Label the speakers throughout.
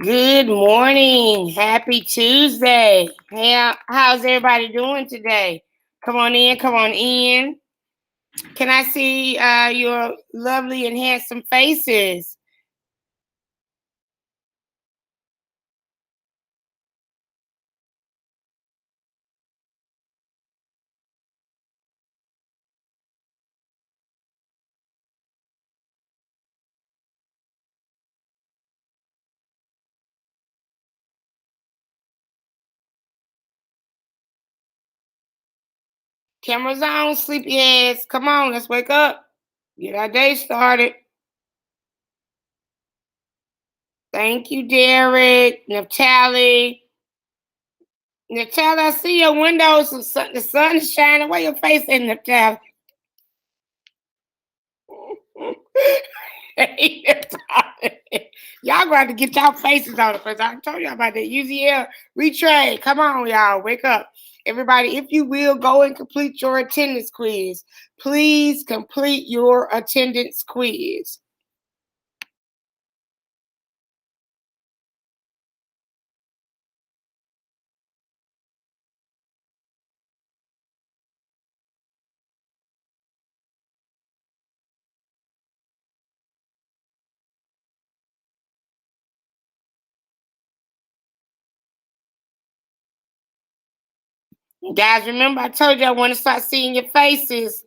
Speaker 1: Good morning. Happy Tuesday. Hey, how's everybody doing today? Come on in. Come on in. Can I see your lovely and handsome faces? Cameras on, sleepyheads. Come on, let's wake up. Get our day started. Thank you, Derek, Naphtali. Naphtali, I see your windows. The sun is shining. Where your face in, Naphtali? Y'all gonna have to get y'all faces on it because I told y'all about that. UZL retrade. Come on, y'all. Wake up. Everybody, if you will, go and complete your attendance quiz. Please complete your attendance quiz. Guys, remember I told you I want to start seeing your faces.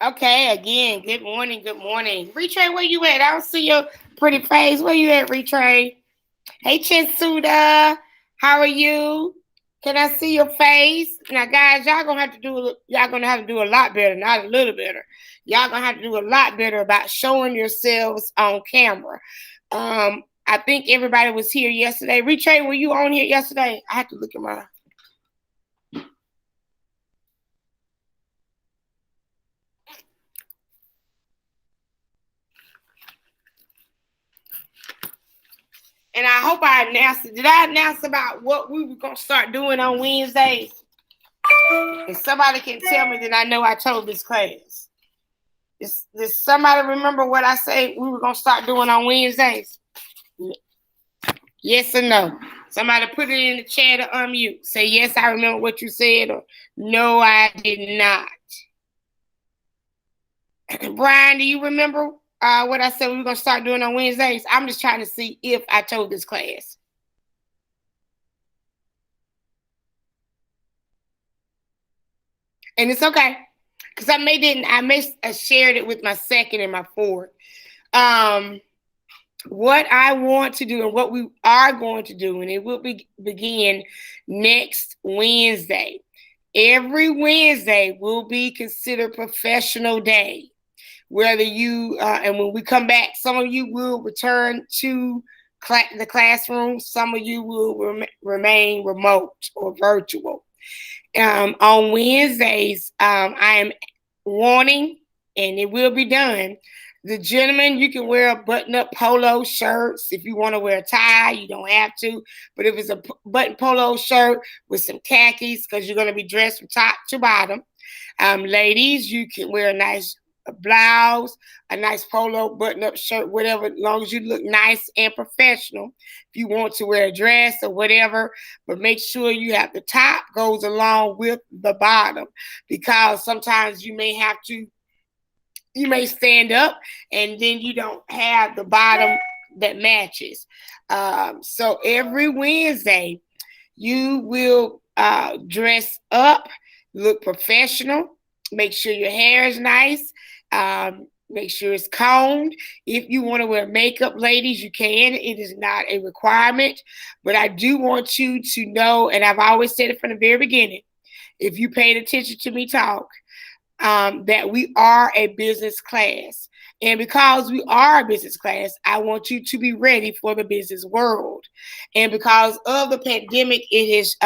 Speaker 1: Okay, again, good morning, good morning. Retrade, where you at? I don't see your pretty face. Where you at, Retrade? Hey, Chinsuda, how are you? Can I see your face? Now, guys, y'all gonna have to do a lot better, not a little better. Y'all gonna have to do a lot better about showing yourselves on camera. I think everybody was here yesterday. Retrade, were you on here yesterday? I have to look at my. And I hope I announced it. Did I announce about what we were gonna start doing on Wednesdays? If somebody can tell me, then I know I told this class. Does somebody remember what I said we were gonna start doing on Wednesdays? Yes or no? Somebody put it in the chat or unmute. Say yes, I remember what you said, or no, I did not. Brian, do you remember what I said we were gonna start doing on Wednesdays? I'm just trying to see if I told this class. And it's okay, because I may have shared it with my second and my fourth. what I want to do and what we are going to do, and it will begin next Wednesday. Every Wednesday will be considered professional day. Whether you and when we come back, some of you will return to the classroom. Some of you will remain remote or virtual. On Wednesdays, I am wanting, and it will be done. The gentlemen, you can wear button-up polo shirts. If you want to wear a tie, you don't have to. But if it's a button polo shirt with some khakis, because you're going to be dressed from top to bottom. Ladies, you can wear a nice blouse, a nice polo button-up shirt, whatever, as long as you look nice and professional. If you want to wear a dress or whatever, but make sure you have the top goes along with the bottom, because sometimes you may stand up and then you don't have the bottom that matches. So every Wednesday, you will dress up, look professional, make sure your hair is nice, make sure it's combed. If you want to wear makeup, ladies, you can. It is not a requirement, but I do want you to know, and I've always said it from the very beginning, if you paid attention to me talk, that we are a business class. And because we are a business class, I want you to be ready for the business world. And because of the pandemic, it has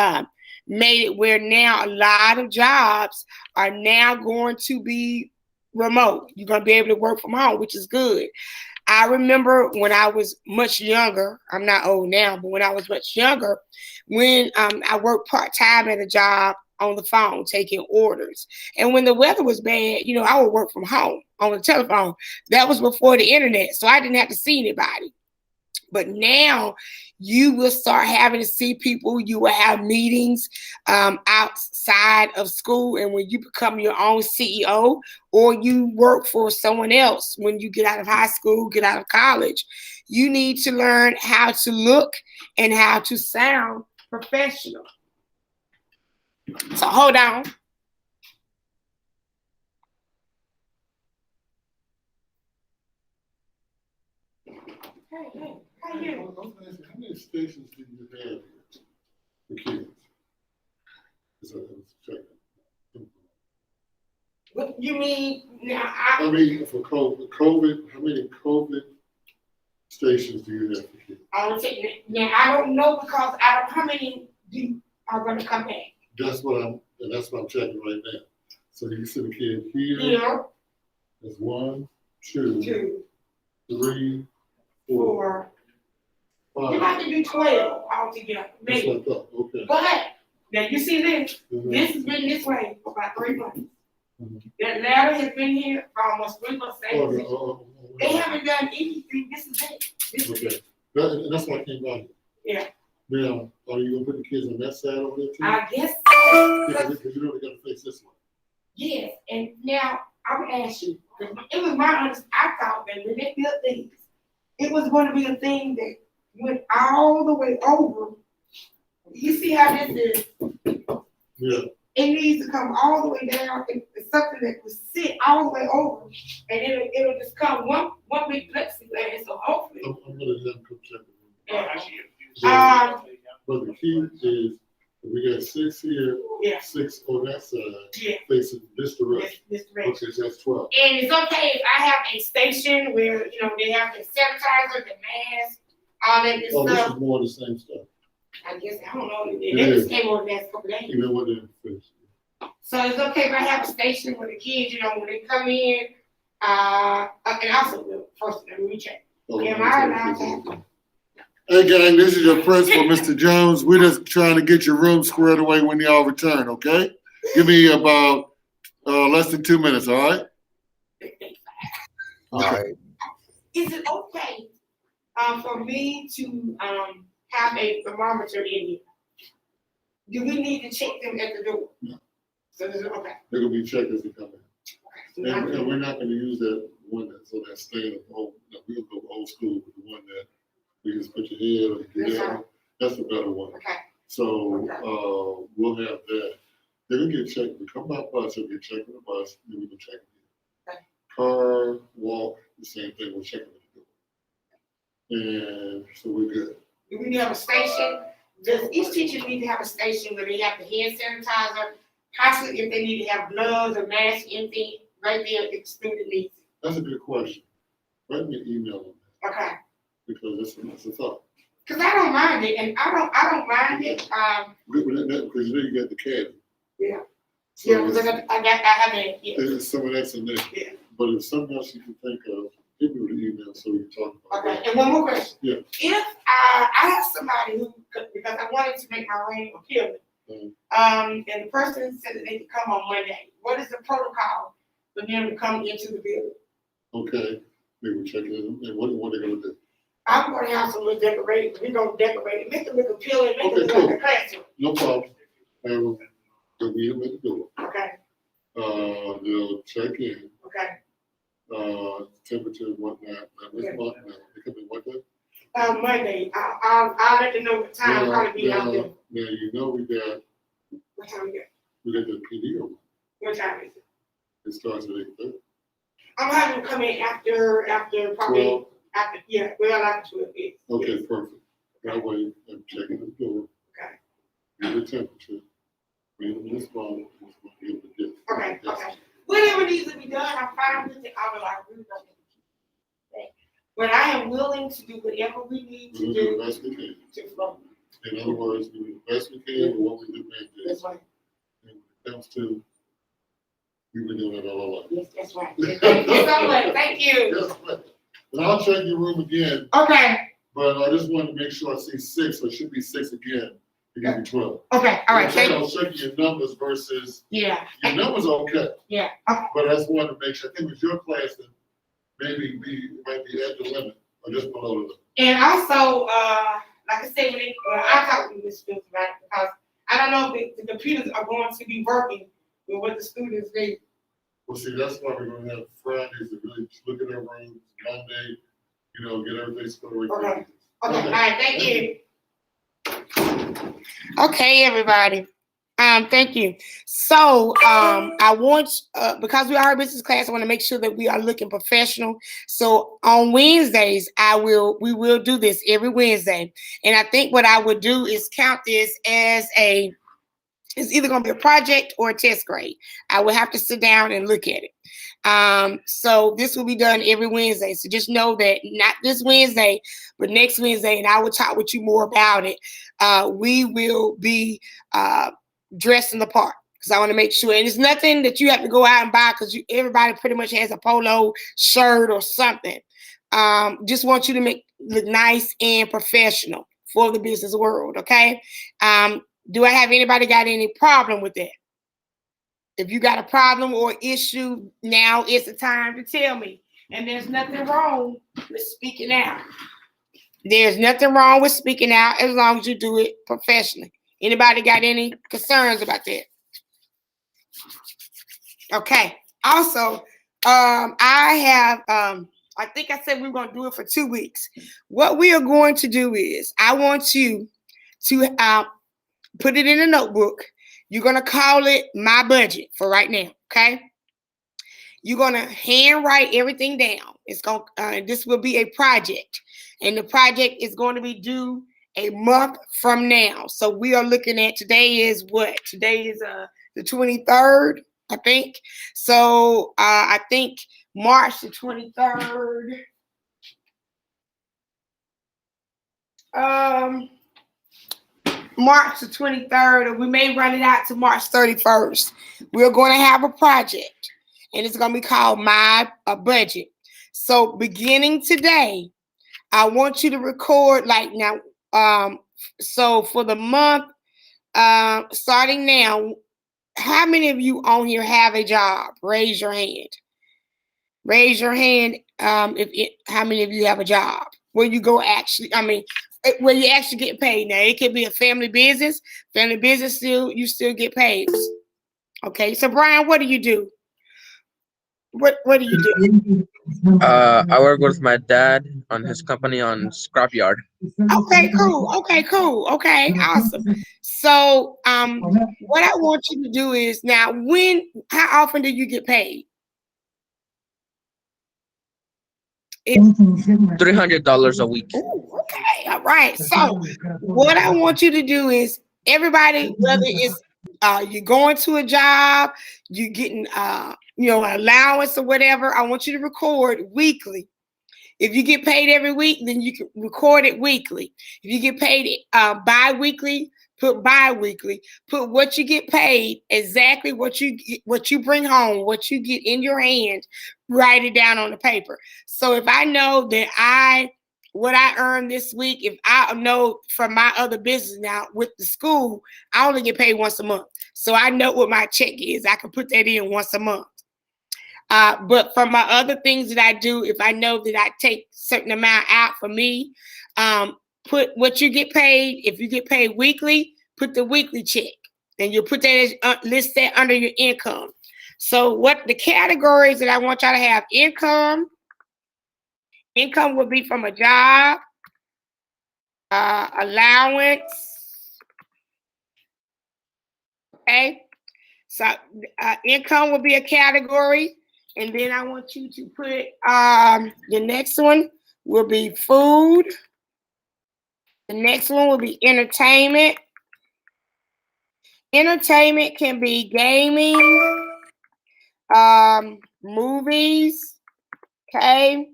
Speaker 1: made it where now a lot of jobs are now going to be remote. You're going to be able to work from home, which is good. I remember when I was much younger, I'm not old now, but when I was much younger, when I worked part-time at a job on the phone taking orders. And when the weather was bad, I would work from home on the telephone. That was before the internet, so I didn't have to see anybody. But now you will start having to see people. You will have meetings outside of school. And when you become your own CEO or you work for someone else, when you get out of high school, get out of college, you need to learn how to look and how to sound professional. So hold on. Hey, how you?
Speaker 2: How many stations do you have for kids?
Speaker 1: What you mean now?
Speaker 2: I mean, for COVID, how many COVID stations do you have for kids?
Speaker 1: I I don't know, because I don't. How many are going to come back?
Speaker 2: That's what I'm checking right now. So you see the kid here.
Speaker 1: Yeah.
Speaker 2: There's 1, 2, 3, 4, 5.
Speaker 1: You have to do 12 altogether.
Speaker 2: That's what I thought. Okay.
Speaker 1: But now you see this. Mm-hmm. This has been this way for about 3 months. Mm-hmm. That ladder has been here for almost 3 months. They haven't done anything. This is it. This is it.
Speaker 2: That's why I came by here.
Speaker 1: Yeah.
Speaker 2: Now, are you gonna put the kids on that side over there too?
Speaker 1: I guess so.
Speaker 2: Because you know they gotta face this way.
Speaker 1: Yes, and now I'm gonna ask you. It was my understanding. I thought that when they built these, it was going to be a thing that went all the way over. You see how this is?
Speaker 2: Yeah.
Speaker 1: It needs to come all the way down. It's something that will sit all the way over, and it'll just come one big plexiglass. So hopefully.
Speaker 2: I'm gonna have them come check it.
Speaker 1: Yeah.
Speaker 2: But the key is we got 6 here, 6 on that side, facing this direction.
Speaker 1: This direction.
Speaker 2: Okay, so that's 12.
Speaker 1: And it's okay if I have a station where they have the sanitizer, the mask, all that good stuff.
Speaker 2: This is more of the same stuff.
Speaker 1: I guess I don't know. They just came over the last couple of days.
Speaker 2: You know what they're finished.
Speaker 1: So it's okay if I have a station where the kids, when they come in, and also first let me check. Am I allowed to have them?
Speaker 2: Hey gang, this is your principal, Mr. Jones. We're just trying to get your room squared away when y'all return, okay? Give me about less than 2 minutes, all right?
Speaker 3: All right.
Speaker 1: Is it okay for me to have a thermometer in here? Do we need to check them at the door?
Speaker 2: No.
Speaker 1: So is it okay?
Speaker 2: They're gonna be checked as they come in.
Speaker 1: Okay.
Speaker 2: And we're not gonna use that one that's staying at home. No, we'll go old school with the one that you just put your head on your head. That's the better one.
Speaker 1: Okay.
Speaker 2: So we'll have that. They're gonna get checked. We come by bus, they'll get checked on the bus, then we can check them. Okay. Car, walk, the same thing. We'll check them at the door. And so we're good.
Speaker 1: Do we need to have a station? Does each teacher need to have a station where they have the hand sanitizer? Possibly if they need to have gloves or masks, anything right there if the student needs it.
Speaker 2: That's a good question. Write me an email on that.
Speaker 1: Okay.
Speaker 2: Because that's a thought.
Speaker 1: Because I don't mind it, and I don't mind it.
Speaker 2: Because you got the caddy.
Speaker 1: Yeah.
Speaker 2: So
Speaker 1: yeah, because I have it. Yeah.
Speaker 2: There's some of that's in there.
Speaker 1: Yeah.
Speaker 2: But if something else you can think of, give me the email so we can talk about
Speaker 1: Okay. And one more question.
Speaker 2: Yeah.
Speaker 1: If I have somebody who, because I wanted to make my ring appealing, and the person said that they could come on Monday, what is the protocol for them to come into the building?
Speaker 2: Okay. We will check it. And what are they going to do?
Speaker 1: I'm going to have some little decorating. We're going to decorate it, make it look appealing, make it look like a classroom.
Speaker 2: No problem. They'll meet them at the door.
Speaker 1: Okay.
Speaker 2: They'll check in.
Speaker 1: Okay.
Speaker 2: Temperature and whatnot. They come in what day?
Speaker 1: Monday. I'll let them know what time probably be out there.
Speaker 2: Now you know we got.
Speaker 1: What time we got?
Speaker 2: We got the PD on.
Speaker 1: What time is it?
Speaker 2: It starts at 8:30.
Speaker 1: I'm having them come in after probably
Speaker 2: 12.
Speaker 1: after after 12. Yes.
Speaker 2: Okay, perfect. That way I'm checking the door.
Speaker 1: Okay.
Speaker 2: Get the temperature. Read them this phone. Give the gift.
Speaker 1: Okay. Okay. Whatever needs to be done, I'm fine with it. I really don't need to keep it. But I am willing to do whatever we need to do.
Speaker 2: The best we can.
Speaker 1: To flow.
Speaker 2: In other words, we do the best we can with what we demand is.
Speaker 1: That's right.
Speaker 2: And when it comes to, we've been doing it all our life.
Speaker 1: Yes, that's right. Thank you so much. Thank you.
Speaker 2: Yes, ma'am. And I'll check your room again.
Speaker 1: Okay.
Speaker 2: But I just wanted to make sure I see 6, so it should be 6 again. To give you 12.
Speaker 1: Okay. All right.
Speaker 2: Thank you. I'll check your numbers versus.
Speaker 1: Yeah.
Speaker 2: Your numbers are okay.
Speaker 1: Yeah. Okay.
Speaker 2: But I just wanted to make sure. I think with your class, that maybe we might be at the limit or just below the limit.
Speaker 1: And also, like I said, when I talked to Ms. Fields about it, because I don't know if the computers are going to be working with what the students need.
Speaker 2: Well, see, that's why we're going to have Fridays to really look at our rooms. Monday, get everything squared away.
Speaker 1: Okay. Okay. All right. Thank you. Okay, everybody. Thank you. So, I want, because we are a business class, I want to make sure that we are looking professional. So on Wednesdays, we will do this every Wednesday. And I think what I would do is count this as it's either going to be a project or a test grade. I will have to sit down and look at it. So this will be done every Wednesday. So just know that not this Wednesday, but next Wednesday, and I will talk with you more about it. We will be dressing the part because I want to make sure. And it's nothing that you have to go out and buy because everybody pretty much has a polo shirt or something. Just want you to look nice and professional for the business world, okay? Do I have anybody got any problem with that? If you got a problem or issue, now is the time to tell me. And there's nothing wrong with speaking out. There's nothing wrong with speaking out as long as you do it professionally. Anybody got any concerns about that? Okay. Also, I have, I think I said we were going to do it for 2 weeks. What we are going to do is I want you to put it in a notebook. You're going to call it my budget for right now, okay? You're going to handwrite everything down. It's going this will be a project, and the project is going to be due a month from now. So we are looking at, today is what? Today is the 23rd, I think. So I think March the 23rd. March the 23rd, or we may run it out to March 31st. We're going to have a project, and it's going to be called My Budget. So beginning today, I want you to record now. So for the month, starting now, how many of you on here have a job? Raise your hand. Raise your hand. How many of you have a job? Where you go where you actually get paid. Now, it could be a family business. Family business, you still get paid. Okay, so Brian, what do you do? What do you do?
Speaker 3: I work with my dad on his company on scrapyard.
Speaker 1: Okay, cool. Okay, awesome. So, what I want you to do is now, how often do you get paid?
Speaker 3: $300 a week.
Speaker 1: Ooh, okay, all right. So what I want you to do is everybody, whether it's you're going to a job, you getting an allowance or whatever, I want you to record weekly. If you get paid every week, then you can record it weekly. If you get paid bi-weekly, put bi-weekly. Put what you get paid, exactly what you bring home, what you get in your hand. Write it down on the paper. So if I know that what I earned this week, if I know from my other business now with the school, I only get paid once a month. So I know what my check is. I can put that in once a month. But for my other things that I do, if I know that I take certain amount out for me, put what you get paid. If you get paid weekly, put the weekly check. And you'll put that list that under your income. So what the categories that I want y'all to have: income will be from a job, allowance. Okay. So income will be a category. And then I want you to put the next one will be food. The next one will be entertainment. Entertainment can be gaming, movies, okay,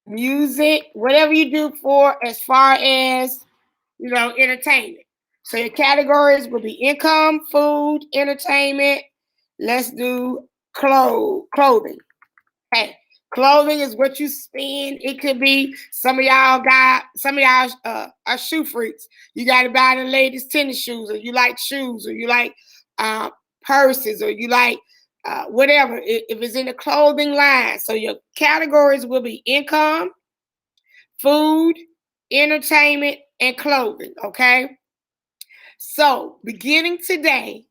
Speaker 1: music, whatever you do for as far as entertainment. So your categories will be income, food, entertainment. Let's do clothing. Hey, clothing is what you spend. It could be some of y'all are shoe freaks. You got to buy the latest tennis shoes, or you like shoes, or you like purses, or you like whatever. If it's in the clothing line, so your categories will be income, food, entertainment, and clothing. Okay. So beginning today.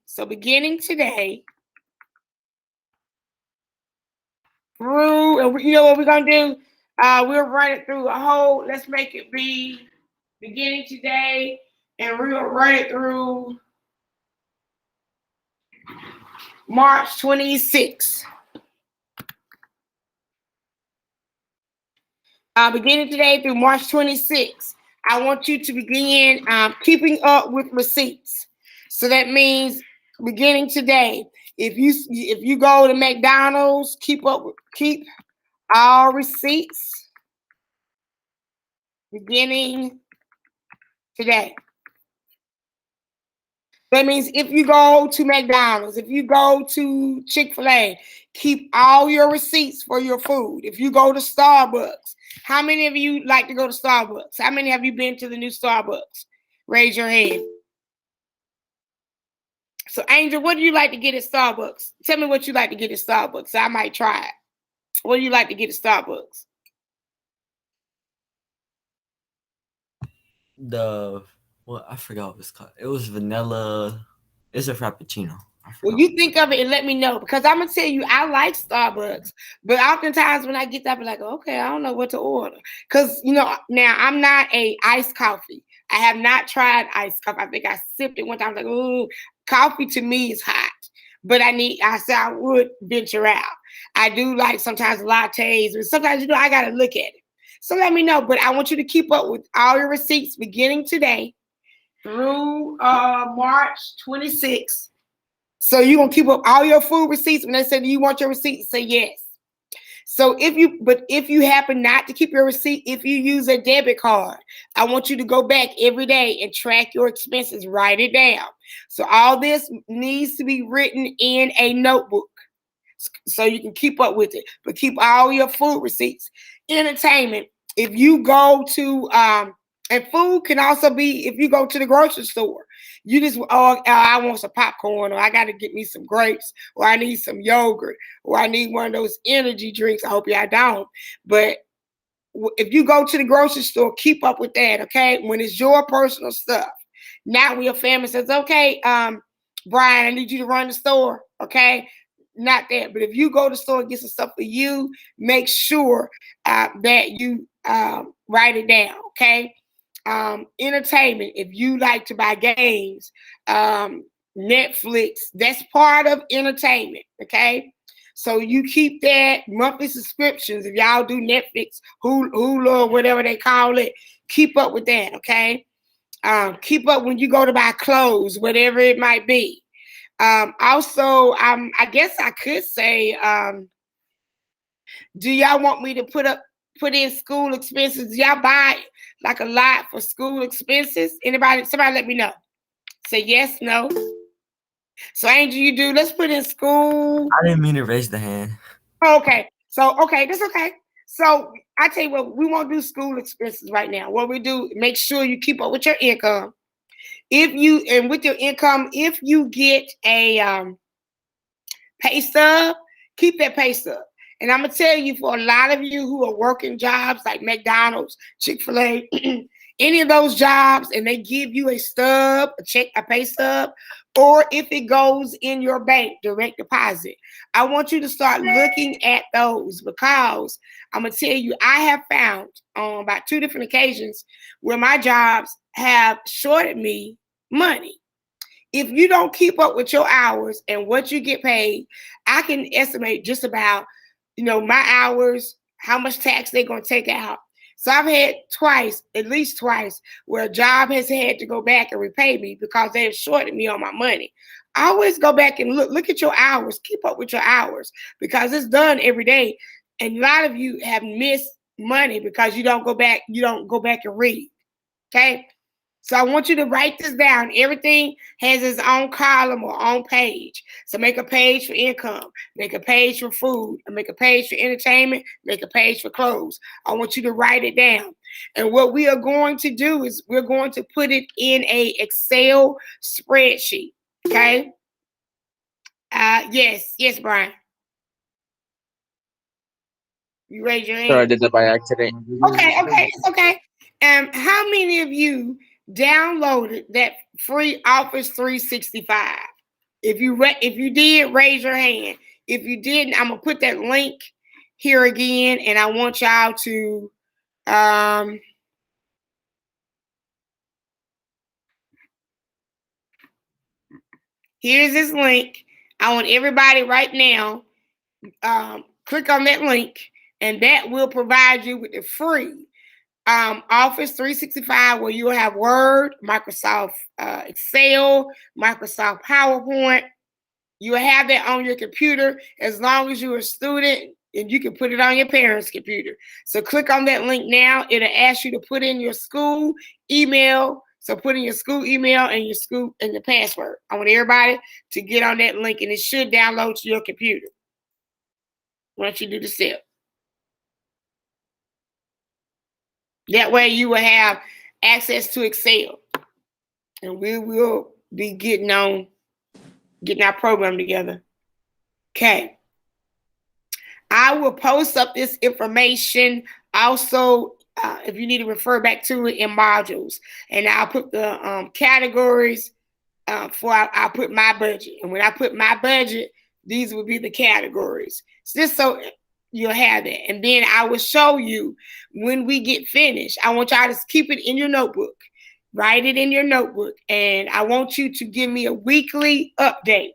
Speaker 1: Through, and you know what we're gonna do? We'll run it through a whole. Let's make it be beginning today, and we'll run it through March 26th. Beginning today through March 26th, I want you to begin keeping up with receipts. So that means beginning today, if you go to McDonald's, keep all receipts beginning today. That means if you go to McDonald's, if you go to Chick-fil-A, keep all your receipts for your food. If you go to Starbucks, how many of you like to go to Starbucks? How many have you been to the new Starbucks? Raise your hand. So, Angel, what do you like to get at Starbucks? Tell me what you like to get at Starbucks. I might try it. What do you like to get at Starbucks?
Speaker 4: I forgot what it's called. It was vanilla. It's a frappuccino.
Speaker 1: Well, you think of it and let me know, because I'm gonna tell you, I like Starbucks, but oftentimes when I get that, I'm like, okay, I don't know what to order, because now I'm not a iced coffee. I have not tried iced coffee. I think I sipped it one time. I was like, ooh, coffee to me is hot, but I said I would venture out. I do like sometimes lattes, but sometimes I gotta look at it. So let me know. But I want you to keep up with all your receipts beginning today through March 26th. So you're going to keep up all your food receipts. When they say, do you want your receipt? Say yes. So if you happen not to keep your receipt, if you use a debit card, I want you to go back every day and track your expenses, write it down. So all this needs to be written in a notebook so you can keep up with it, but keep all your food receipts. Entertainment. If you go to, and food can also be if you go to the grocery store. You just, I want some popcorn, or I got to get me some grapes, or I need some yogurt, or I need one of those energy drinks. I hope y'all don't. But if you go to the grocery store, keep up with that, okay? When it's your personal stuff. Not when your family says, okay, Brian, I need you to run the store, okay? Not that. But if you go to the store and get some stuff for you, make sure that you write it down, okay? Entertainment, if you like to buy games, Netflix, that's part of entertainment, okay? So you keep that monthly subscriptions. If y'all do Netflix, Hulu, or whatever they call it, keep up with that, okay? Keep up when you go to buy clothes, whatever it might be. Also, I guess I could say, do y'all want me to put in school expenses? Do y'all buy like a lot for school expenses? Anybody? Somebody let me know. Say yes, no. So Angel, you do. Let's put in school.
Speaker 4: I didn't mean to raise the hand.
Speaker 1: Okay. So okay, that's okay. So I tell you what, we won't do school expenses right now. What we do, make sure you keep up with your income. With your income, if you get a pay stub, keep that pay stub. And I'm gonna tell you, for a lot of you who are working jobs like McDonald's, Chick-fil-A, any of those jobs, and they give you a stub, a pay stub, or if it goes in your bank, direct deposit, I want you to start looking at those, because I'm gonna tell you, I have found on about 2 different occasions where my jobs have shorted me money. If you don't keep up with your hours and what you get paid, I can estimate just about, my hours, how much tax they're going to take out. So I've had at least twice, where a job has had to go back and repay me because they have shorted me on my money. I always go back and look at your hours, keep up with your hours, because it's done every day. And a lot of you have missed money because you don't go back and read. Okay. So I want you to write this down. Everything has its own column or own page. So make a page for income, make a page for food, and make a page for entertainment, make a page for clothes. I want you to write it down. And what we are going to do is we're going to put it in a Excel spreadsheet. Okay? Yes, Brian. You raise your
Speaker 3: Sorry, I
Speaker 1: hand.
Speaker 3: did that by accident.
Speaker 1: Okay, it's okay. How many of you downloaded that free Office 365? If you did, raise your hand. If you didn't, I'm gonna put that link here again, and I want y'all to here's this link. I want everybody right now, click on that link, and that will provide you with the free Office 365, where you'll have Word, Microsoft Excel, Microsoft PowerPoint. You will have that on your computer as long as you're a student, and you can put it on your parents' computer. So click on that link now. It'll ask you to put in your school email. So put in your school email and the password. I want everybody to get on that link, and it should download to your computer once you do the step. That way you will have access to Excel. And we will be getting our program together. Okay. I will post up this information also, if you need to refer back to it, in modules. And I'll put the categories I'll put my budget. And when I put my budget, these will be the categories. Just so you'll have that. And then I will show you when we get finished. I want y'all to keep it in your notebook. Write it in your notebook. And I want you to give me a weekly update.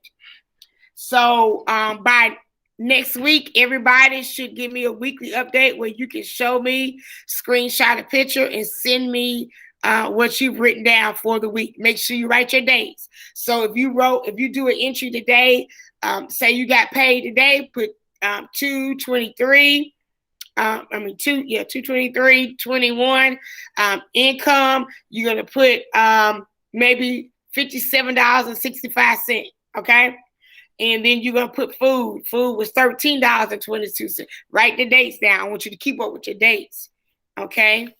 Speaker 1: So by next week, everybody should give me a weekly update where you can show me, screenshot a picture, and send me what you've written down for the week. Make sure you write your dates. So if you do an entry today, say you got paid today, put 223. 223, 21. Income, you're going to put maybe $57.65. Okay. And then you're going to put food. Food was $13.22. Write the dates down. I want you to keep up with your dates. Okay.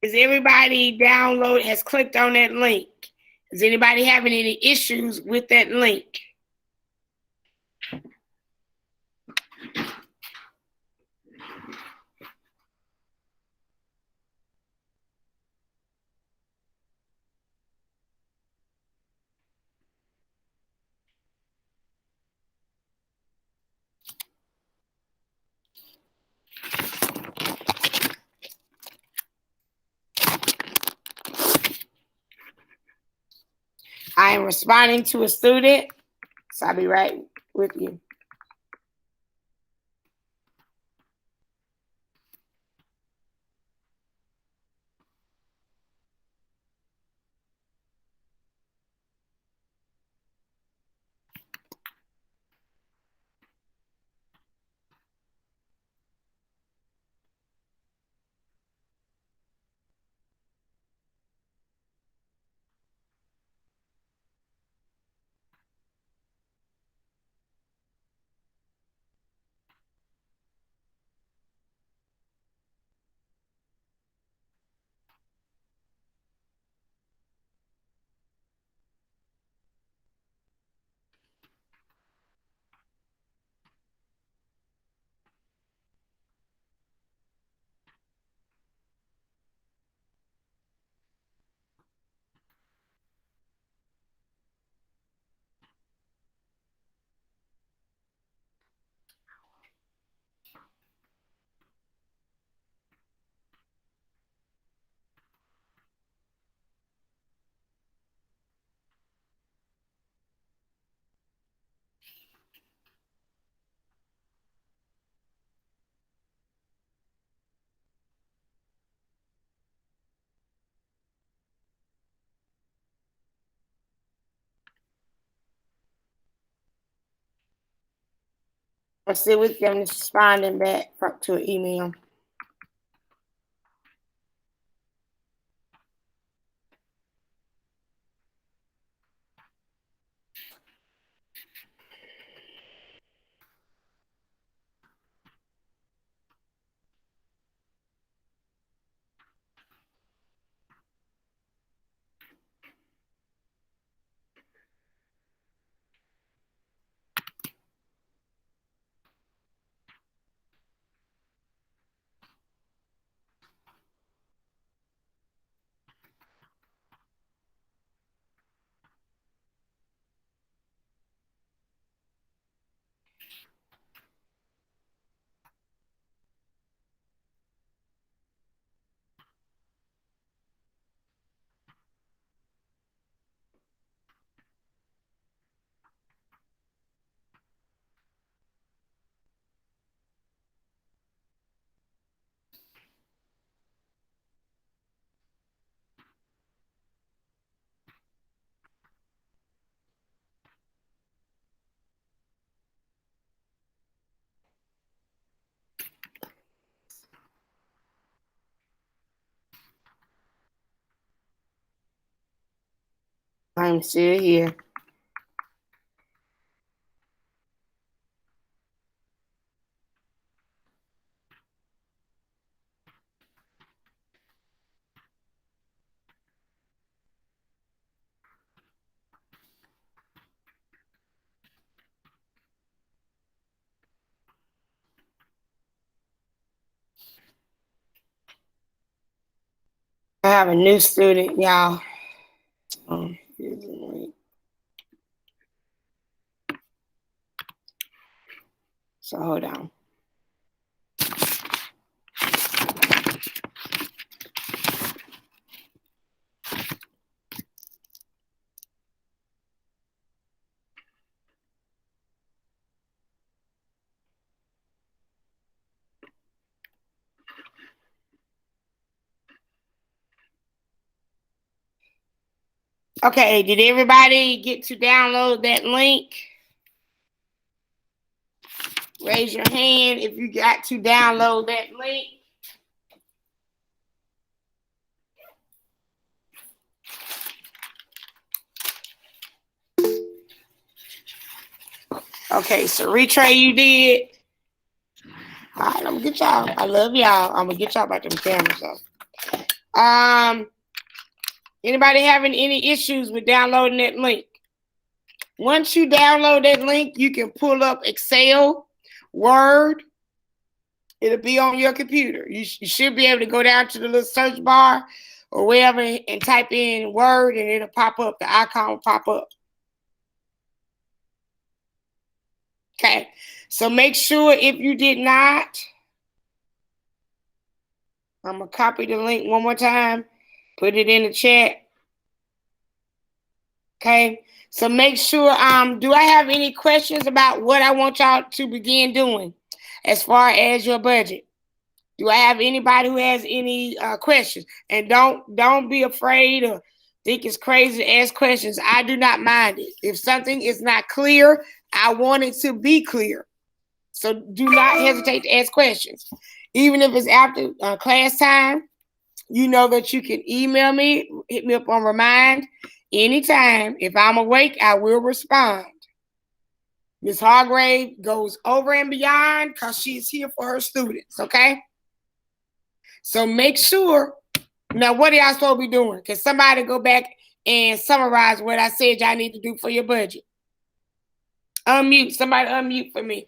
Speaker 1: Is everybody has clicked on that link? Is anybody having any issues with that link? I am responding to a student, so I'll be right with you. I'm still with you. I'm just responding back to an email. I'm still here. I have a new student, y'all. So hold on. Okay, did everybody get to download that link? Raise your hand if you got to download that link. Okay, so Retray, you did. All right, I'm gonna get y'all. I love y'all. I'm gonna get y'all back to the camera. So, anybody having any issues with downloading that link? Once you download that link, you can pull up Excel, Word. It'll be on your computer. You should be able to go down to the little search bar or wherever and type in Word, and it'll pop up. The icon will pop up. Okay, so make sure if you did not, I'm going to copy the link one more time, put it in the chat. Okay. So make sure, do I have any questions about what I want y'all to begin doing as far as your budget? Do I have anybody who has any questions? And don't be afraid or think it's crazy to ask questions. I do not mind it. If something is not clear, I want it to be clear. So do not hesitate to ask questions. Even if it's after class time, you know that you can email me, hit me up on Remind anytime. If I'm awake, I will respond. Ms. Hargrave goes over and beyond because she's here for her students, okay? So make sure. Now, what are y'all supposed to be doing? Can somebody go back and summarize what I said y'all need to do for your budget? Unmute. Somebody unmute for me.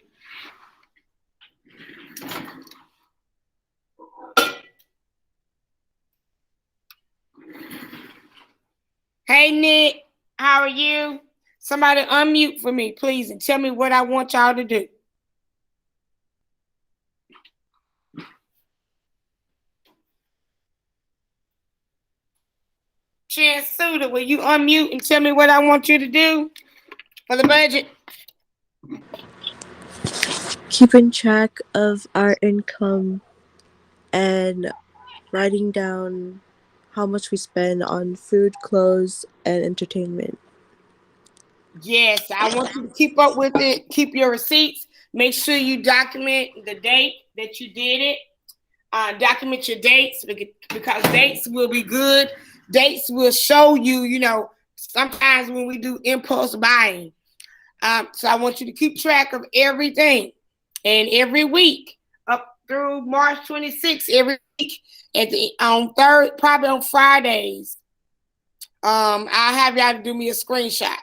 Speaker 1: Hey, Nick. How are you? Somebody unmute for me, please, and tell me what I want y'all to do. Chance Suda, will you unmute and tell me what I want you to do for the budget?
Speaker 5: Keeping track of our income and writing down how much we spend on food, clothes, and entertainment.
Speaker 1: Yes, I want you to keep up with it. Keep your receipts. Make sure you document the date that you did it. Document your dates because dates will be good. Dates will show you, sometimes when we do impulse buying. So I want you to keep track of everything. And every week up through March 26th, every week probably on Fridays, I'll have y'all to do me a screenshot.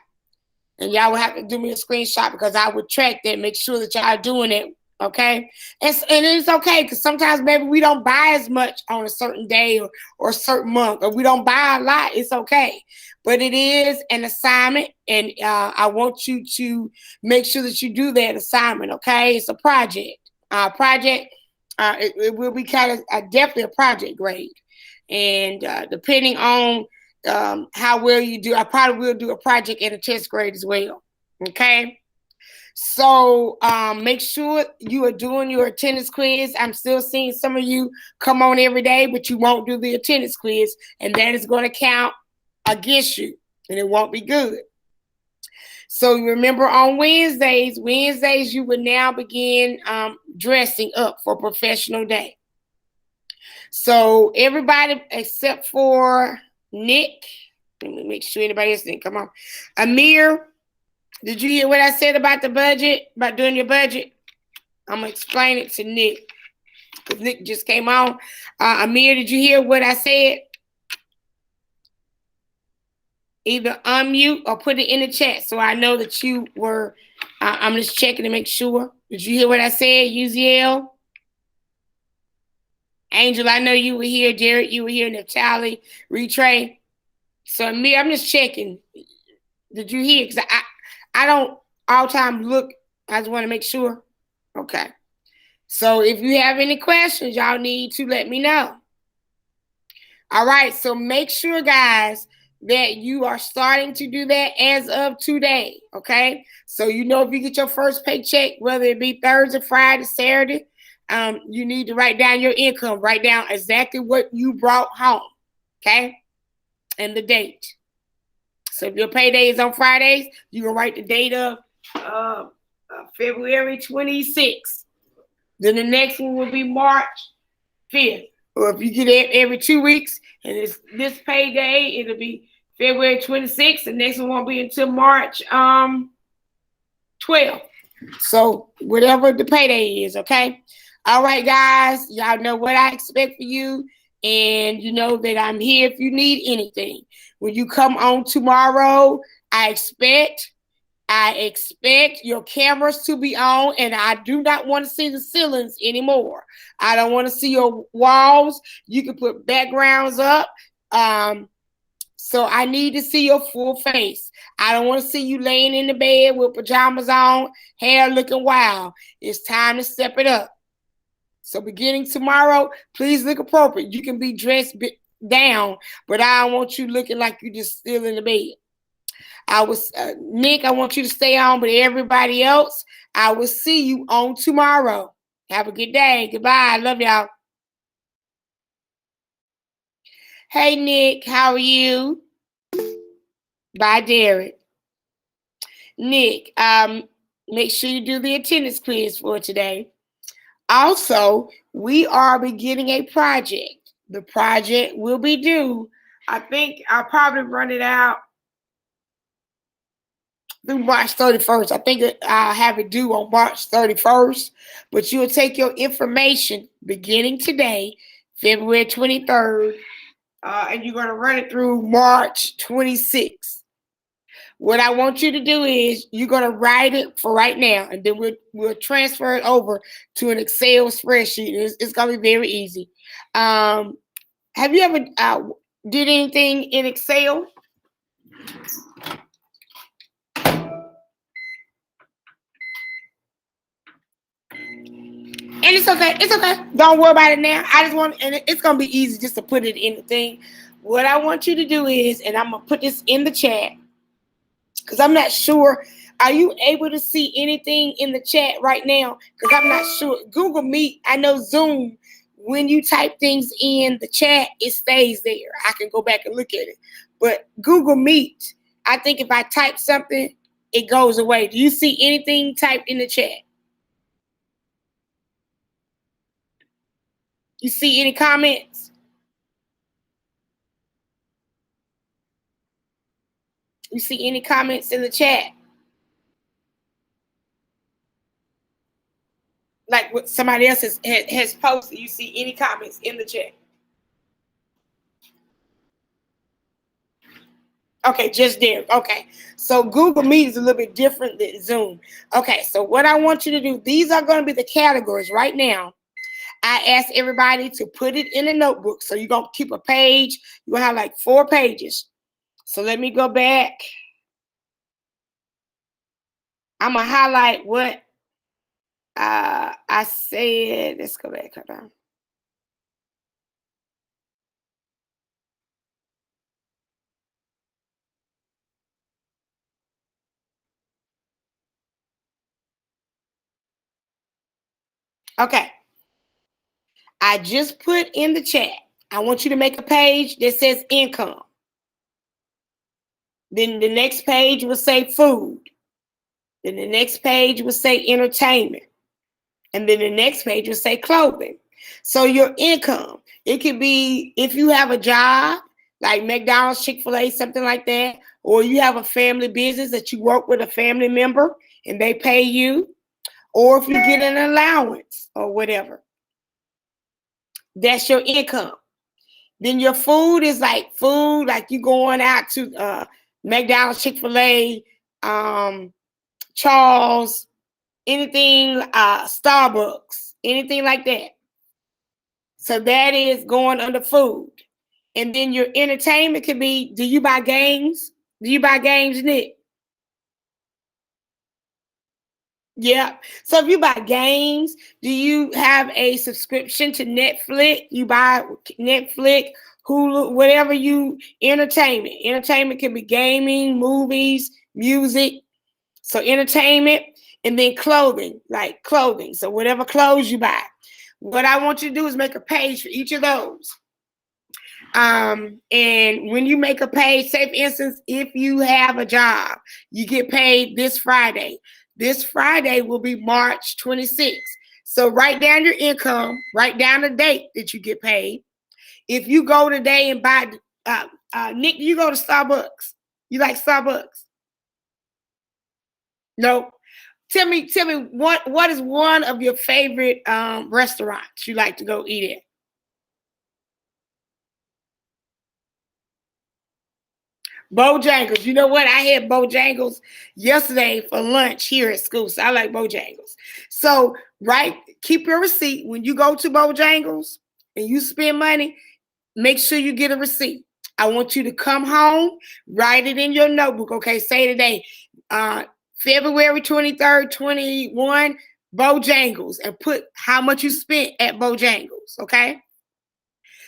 Speaker 1: And y'all will have to do me a screenshot because I would track that, make sure that y'all are doing it. Okay. And it's okay because sometimes maybe we don't buy as much on a certain day or a certain month, or we don't buy a lot. It's okay. But it is an assignment, and I want you to make sure that you do that assignment. Okay. It's a project. It will be kind of definitely a project grade. And depending on how well you do, I probably will do a project and a test grade as well. Okay. So make sure you are doing your attendance quiz. I'm still seeing some of you come on every day, but you won't do the attendance quiz, and that is going to count against you, and it won't be good. So remember, on Wednesdays, you will now begin dressing up for professional day. So everybody except for Nick, let me make sure anybody else didn't come on. Amir, did you hear what I said about the budget, about doing your budget? I'm going to explain it to Nick because Nick just came on. Amir, did you hear what I said? Either unmute or put it in the chat so I know that you were, I'm just checking to make sure. Did you hear what I said, UZL? Angel, I know you were here. Jared, you were here. Natalie, Retray. So Amir, I'm just checking. Did you hear? Because I don't all time look. I just want to make sure. Okay. So if you have any questions, y'all need to let me know. All right. So make sure, guys, that you are starting to do that as of today. Okay. So if you get your first paycheck, whether it be Thursday, Friday, Saturday, you need to write down your income. Write down exactly what you brought home. Okay. And the date. So if your payday is on Fridays, you can write the date of February 26th. Then the next one will be March 5th. Or if you get it every 2 weeks, and it's this payday, it'll be February 26th. The next one won't be until March 12th. So whatever the payday is, okay? All right, guys. Y'all know what I expect for you. And you know that I'm here if you need anything. When you come on tomorrow, I expect your cameras to be on, and I do not want to see the ceilings anymore. I don't want to see your walls. You can put backgrounds up. So I need to see your full face. I don't want to see you laying in the bed with pajamas on, hair looking wild. It's time to step it up. So beginning tomorrow, please look appropriate. You can be dressed down, but I don't want you looking like you're just still in the bed. Nick, I want you to stay on, but everybody else, I will see you on tomorrow. Have a good day. Goodbye. Love y'all. Hey, Nick, how are you? Bye, Derek. Nick, make sure you do the attendance quiz for today. Also, we are beginning a project. The project will be due. I think I'll probably run it out through March 31st. I think I'll have it due on March 31st. But you'll take your information beginning today, February 23rd, and you're going to run it through March 26th. What I want you to do is you're going to write it for right now, and then we'll transfer it over to an Excel spreadsheet. It's going to be very easy. Have you ever did anything in Excel? And it's okay. It's okay. Don't worry about it now. I just want, and it's going to be easy just to put it in the thing. What I want you to do is, and I'm going to put this in the chat, because I'm not sure. Are you able to see anything in the chat right now? Because I'm not sure. Google Meet, I know Zoom, when you type things in the chat, it stays there. I can go back and look at it. But Google Meet, I think if I type something, it goes away. Do you see anything typed in the chat? You see any comments? You see any comments in the chat? Like what somebody else has posted. You see any comments in the chat? Okay, just there. Okay. So Google Meet is a little bit different than Zoom. Okay, so what I want you to do, these are going to be the categories right now. I asked everybody to put it in a notebook. So you're going to keep a page. You're going to have like 4 pages. So let me go back. I'm going to highlight what I said. Let's go back. Hold on. Okay. I just put in the chat. I want you to make a page that says income. Then the next page will say food. Then the next page will say entertainment. And then the next page will say clothing. So your income, it could be if you have a job like McDonald's, Chick-fil-A, something like that, or you have a family business that you work with a family member and they pay you, or if you get an allowance or whatever. That's your income. Then your food is like food, like you going out to McDonald's, Chick-fil-A, Charles, anything, Starbucks, anything like that. So that is going under food. And then your entertainment could be, do you buy games? Do you buy games, Nick? Yeah. So if you buy games, do you have a subscription to Netflix? You buy Netflix, Hulu, whatever you, entertainment. Entertainment can be gaming, movies, music. So entertainment, and then clothing, like clothing. So whatever clothes you buy. What I want you to do is make a page for each of those. And when you make a page, say for instance, if you have a job, you get paid this Friday. This Friday will be March 26th. So write down your income, write down the date that you get paid. If you go today and buy, Nick, you go to Starbucks. You like Starbucks? No. Tell me what is one of your favorite restaurants you like to go eat at? Bojangles. You know what? I had Bojangles yesterday for lunch here at school. So I like Bojangles. So, right, keep your receipt. When you go to Bojangles and you spend money, make sure you get a receipt. I want you to come home, write it in your notebook. Okay, say today, February 23rd, 21, Bojangles, and put how much you spent at Bojangles. Okay.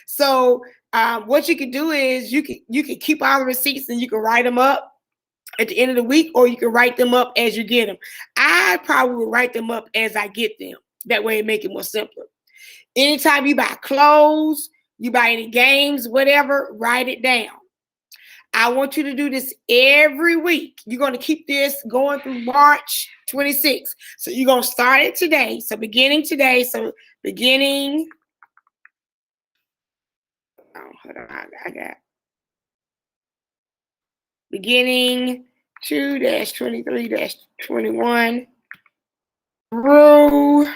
Speaker 1: So what you can do is you can keep all the receipts and you can write them up. at the end of the week, or you can write them up as you get them. I probably will write them up as I get them. That way it make it more simpler. Anytime you buy clothes, you buy any games, whatever, write it down. I want you to do this every week. You're going to keep this going through March 26th. So you're going to start it today. So beginning today. So beginning. Oh, hold on. I got beginning 2-23-21 through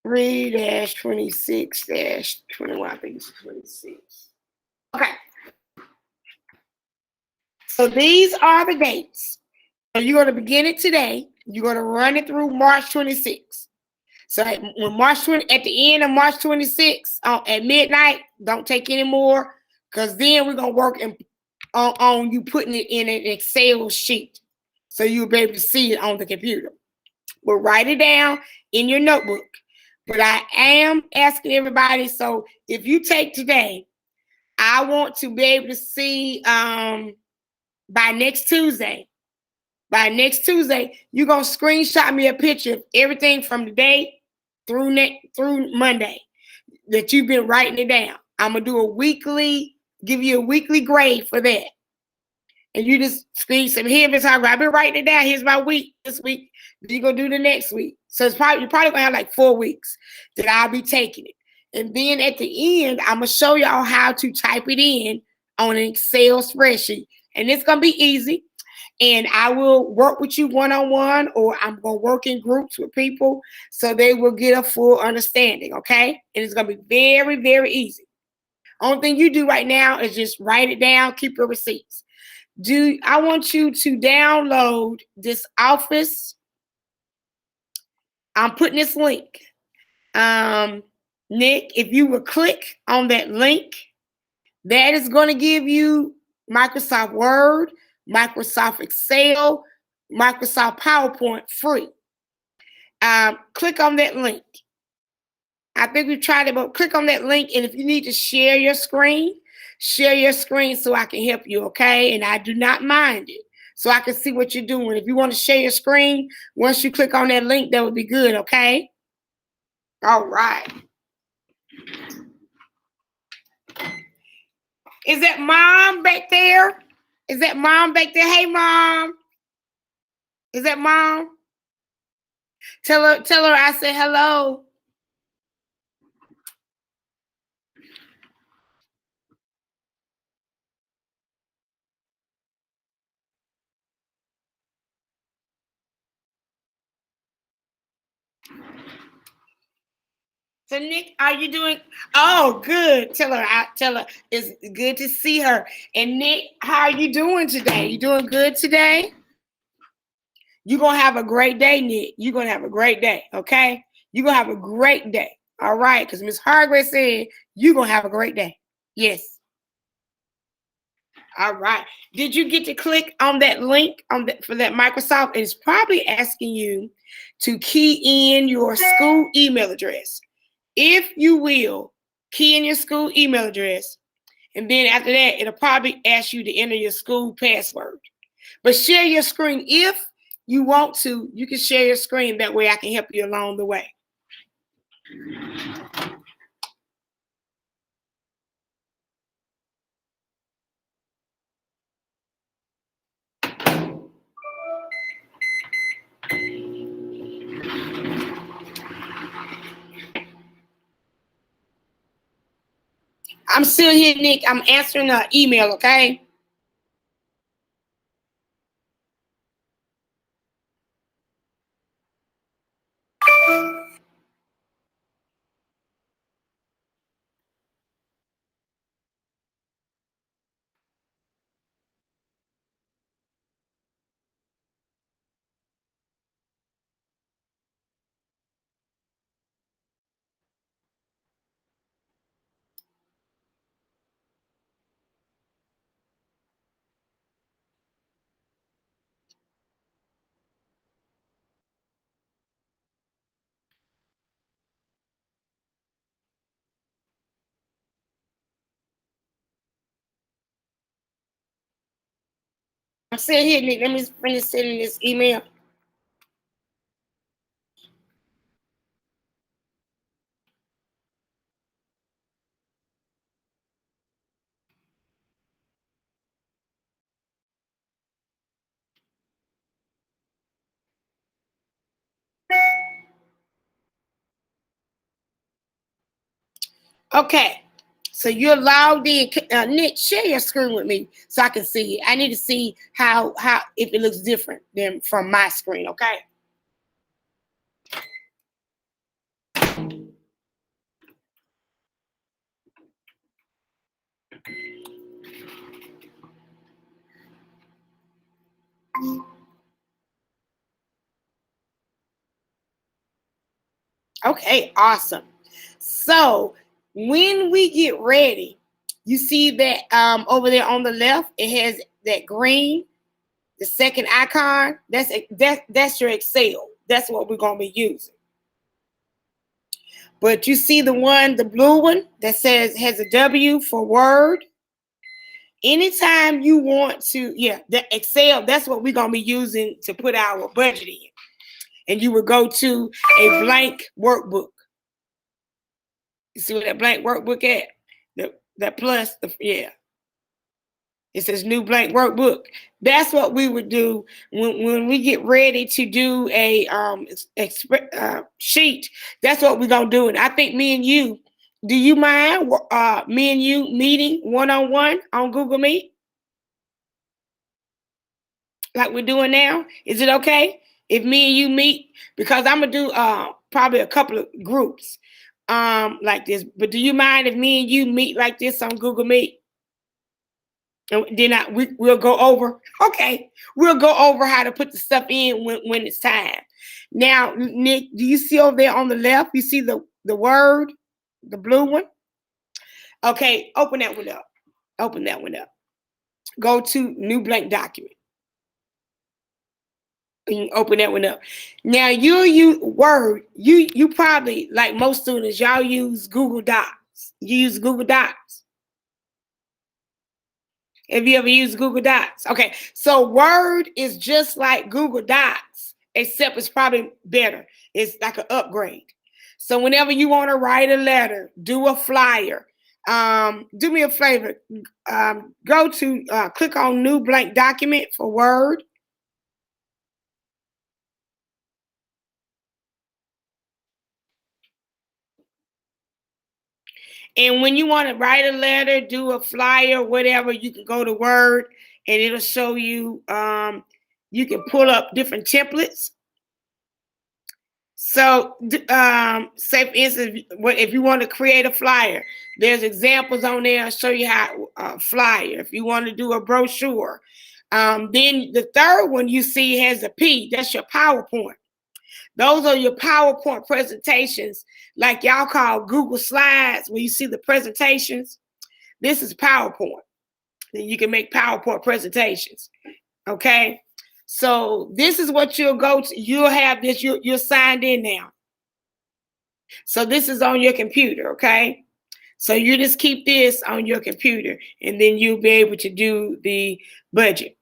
Speaker 1: 3-26-21. I think it's 26. Okay. So these are the dates. So you're going to begin it today. You're going to run it through March 26th. So when March 20, at the end of March 26th, at midnight, don't take any more, because then we're going to work on you putting it in an Excel sheet so you'll be able to see it on the computer. But write it down in your notebook. But I am asking everybody, so if you take today, I want to be able to see by next Tuesday, you're going to screenshot me a picture of everything from the day through Monday that you've been writing it down. I'm going to give you a weekly grade for that. And you just screen some here, Miss Hargrave. I've been writing it down. Here's my week this week. Then you're going to do the next week. So you're probably going to have like 4 weeks that I'll be taking it. And then at the end, I'm going to show y'all how to type it in on an Excel spreadsheet. And it's going to be easy. And I will work with you one-on-one, or I'm going to work in groups with people so they will get a full understanding, okay? And it's going to be very, very easy. Only thing you do right now is just write it down, keep your receipts. I want you to download this Office. I'm putting this link. Nick, if you will click on that link, that is going to give you Microsoft Word, Microsoft Excel, Microsoft PowerPoint free. Click on that link. I think we've tried it, but click on that link. And if you need to share your screen so I can help you, okay? And I do not mind it, so I can see what you're doing. If you want to share your screen, once you click on that link, that would be good, okay? All right. Is that Mom back there? Hey, Mom. Is that Mom? Tell her I said hello. So Nick, are you doing? Oh, good. Tell her it's good to see her. And Nick, how are you doing today? You doing good today? You're gonna have a great day, Nick. You're gonna have a great day, okay? You're gonna have a great day. All right, because Miss Hargrave said you're gonna have a great day. Yes. All right. Did you get to click on that link for that Microsoft? It's probably asking you to key in your school email address. If you will, key in your school email address, and then after that, it'll probably ask you to enter your school password. But share your screen. If you want to, you can share your screen. That way I can help you along the way. I'm still here, Nick. I'm answering the email, okay? I'm sitting here, Nick. Let me finish sending this email. Okay. So you're logged in. Nick, share your screen with me so I can see it. I need to see how if it looks different than from my screen. Okay. Okay, awesome. So when we get ready, you see that over there on the left, it has that green, the second icon. That's your Excel. That's what we're gonna be using. But you see the blue one that says has a W for Word. Anytime you want to, yeah, the Excel, that's what we're gonna be using to put our budget in. And you would go to a blank workbook. You see what that blank workbook at? That plus, yeah. It says new blank workbook. That's what we would do when we get ready to do a sheet. That's what we're gonna do. And I think me and you, do you mind me and you meeting one-on-one on Google Meet? Like we're doing now? Is it okay if me and you meet? Because I'm gonna do probably a couple of groups like this. But do you mind if me and you meet like this on Google Meet? And then we'll go over. Okay, we'll go over how to put the stuff in when it's time. Now, Nick, do you see over there on the left? You see the word, the blue one? Okay, open that one up. Open that one up. Go to new blank document. You can open that one up. Now you use Word. You probably, like most students, y'all use Google Docs. You use Google Docs. Have you ever used Google Docs? Okay, so Word is just like Google Docs, except it's probably better. It's like an upgrade. So whenever you want to write a letter, do a flyer, do me a favor. Go to click on New Blank Document for Word. And when you want to write a letter, do a flyer, whatever, you can go to Word and it'll show you, you can pull up different templates. So, say for instance, if you want to create a flyer, there's examples on there. I'll show you how flyer. If you want to do a brochure, then the third one you see has a P. That's your PowerPoint. Those are your PowerPoint presentations, like y'all call Google Slides, where you see the presentations. This is PowerPoint. Then you can make PowerPoint presentations. Okay. So this is what you'll go to. You'll have this. You're signed in now. So this is on your computer. Okay. So you just keep this on your computer, and then you'll be able to do the budget.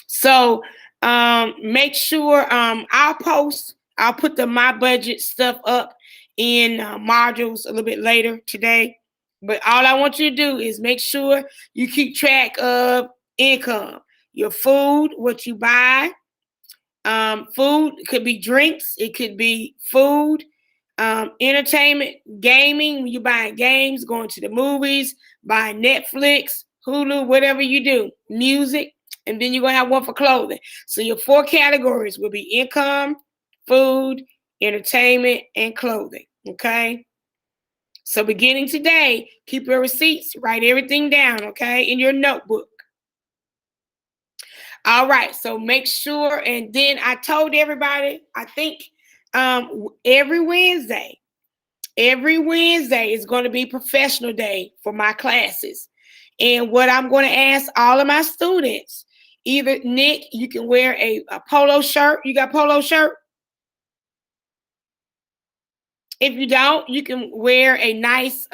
Speaker 1: So make sure I'll put the my budget stuff up in modules a little bit later today. But all I want you to do is make sure you keep track of income, your food, what you buy. Food could be drinks, it could be food, entertainment, gaming, when you're buying games, going to the movies, buying Netflix, Hulu, whatever you do, music, and then you're going to have one for clothing. So your 4 categories will be income, food, entertainment, and clothing. Okay? So beginning today, keep your receipts, write everything down, okay, in your notebook. All right, so make sure, and then I told everybody, I think every Wednesday is going to be professional day for my classes. And what I'm going to ask all of my students, either Nick, you can wear a polo shirt. You got polo shirt? If you don't, you can wear a nice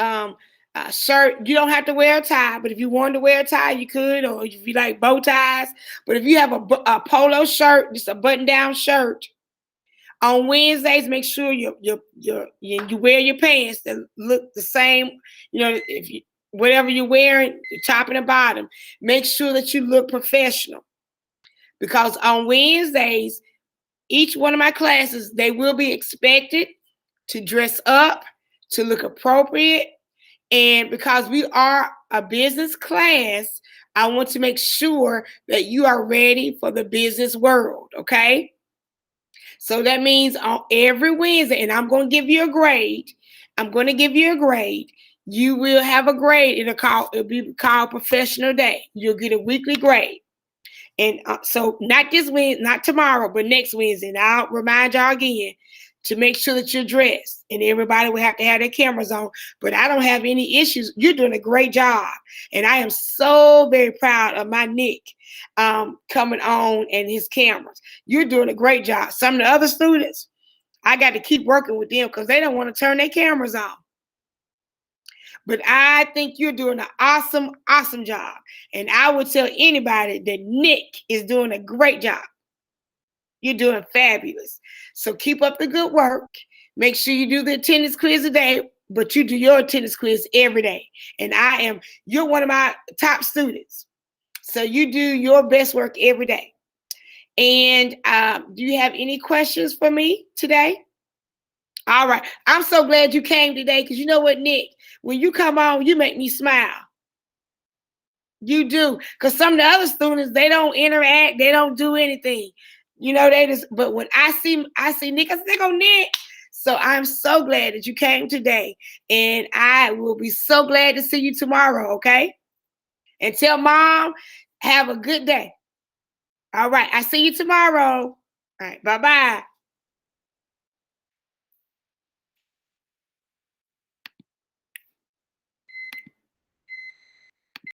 Speaker 1: shirt. You don't have to wear a tie, but if you wanted to wear a tie, you could, or if you like bow ties. But if you have a polo shirt, just a button-down shirt, on Wednesdays, make sure you wear your pants that look the same. You know, if you whatever you're wearing, the top and the bottom, make sure that you look professional. Because on Wednesdays, each one of my classes, they will be expected to dress up, to look appropriate. And because we are a business class, I want to make sure that you are ready for the business world, okay? So that means on every Wednesday, and I'm going to give you a grade. I'm going to give you a grade. You will have a grade. It'll be called Professional Day. You'll get a weekly grade. And so not this Wednesday, not tomorrow, but next Wednesday. And I'll remind y'all again to make sure that you're dressed. And everybody will have to have their cameras on. But I don't have any issues. You're doing a great job. And I am so very proud of my Nick coming on and his cameras. You're doing a great job. Some of the other students, I got to keep working with them because they don't want to turn their cameras on. But I think you're doing an awesome, awesome job. And I would tell anybody that Nick is doing a great job. You're doing fabulous. So keep up the good work. Make sure you do the attendance quiz today, but you do your attendance quiz every day. And you're one of my top students. So you do your best work every day. And do you have any questions for me today? All right. I'm so glad you came today because you know what, Nick? When you come on, you make me smile. You do. Because some of the other students, they don't interact. They don't do anything. You know, but when I see Nick, I say, "Oh, Nick." So I'm so glad that you came today. And I will be so glad to see you tomorrow, okay? And tell Mom, have a good day. All right. I see you tomorrow. All right. Bye-bye.